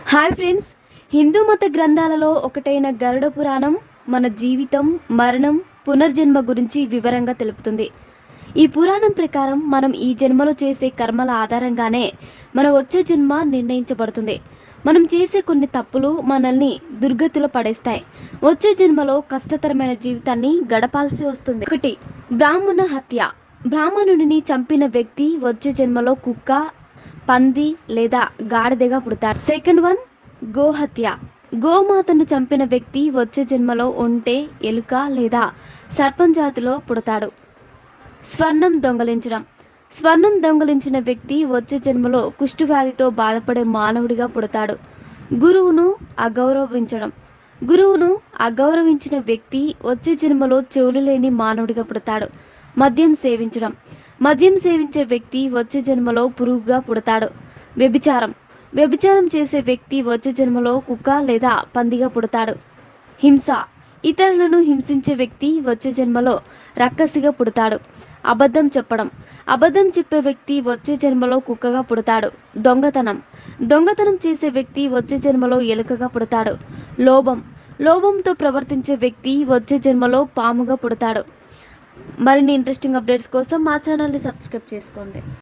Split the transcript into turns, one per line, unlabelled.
Hi friends, Hindu మత గ్రంథాలలో ఒకటైన గరుడ పురాణం మన జీవితం, మరణం, పునర్జన్మ గురించి వివరంగా తెలుపుతుంది. ఈ పురాణం ప్రకారం మనం ఈ జన్మలో చేసే కర్మల ఆధారంగానే మన వచ్చే జన్మ నిర్ణయించబడుతుంది. మనం చేసే కొన్ని తప్పులు మనల్ని దుర్గతిలో పడేస్తాయి. వచ్చే జన్మలో కష్టతరమైన జీవితాన్ని గడపాల్సి వస్తుంది. 1. బ్రాహ్మణ హత్య. బ్రాహ్మణుడిని చంపిన వ్యక్తి వచ్చే జన్మలో కుక్క, పంది లేదా గాడిదగా పుడతాడు. సెకండ్ వన్, గోహత్య. గోమాతను చంపిన వ్యక్తి వచ్చే జన్మలో ఒంటె, ఎలుక లేదా సర్పం జాతిలో పుడతాడు. స్వర్ణం దొంగలించడం. స్వర్ణం దొంగలించిన వ్యక్తి వచ్చే జన్మలో కుష్ఠవ్యాధితో బాధపడే మానవుడిగా పుడతాడు. గురువును అగౌరవించడం. గురువును అగౌరవించిన వ్యక్తి వచ్చే జన్మలో చెవులు లేని మానవుడిగా పుడతాడు. మద్యం సేవించడం. మద్యం సేవించే వ్యక్తి వచ్చే జన్మలో పురుగుగా పుడతాడు. వ్యభిచారం. వ్యభిచారం చేసే వ్యక్తి వచ్చే జన్మలో కుక్క లేదా పందిగా పుడతాడు. హింస. ఇతరులను హింసించే వ్యక్తి వచ్చే జన్మలో రక్కసిగా పుడతాడు. అబద్ధం చెప్పడం. అబద్ధం చెప్పే వ్యక్తి వచ్చే జన్మలో కుక్కగా పుడతాడు. దొంగతనం. దొంగతనం చేసే వ్యక్తి వచ్చే జన్మలో ఎలుకగా పుడతాడు. లోభం. లోభంతో ప్రవర్తించే వ్యక్తి వచ్చే జన్మలో పాముగా పుడతాడు. మరిన్ని ఇంట్రెస్టింగ్ అప్డేట్స్ కోసం మా ఛానల్ని సబ్స్క్రైబ్ చేసుకోండి.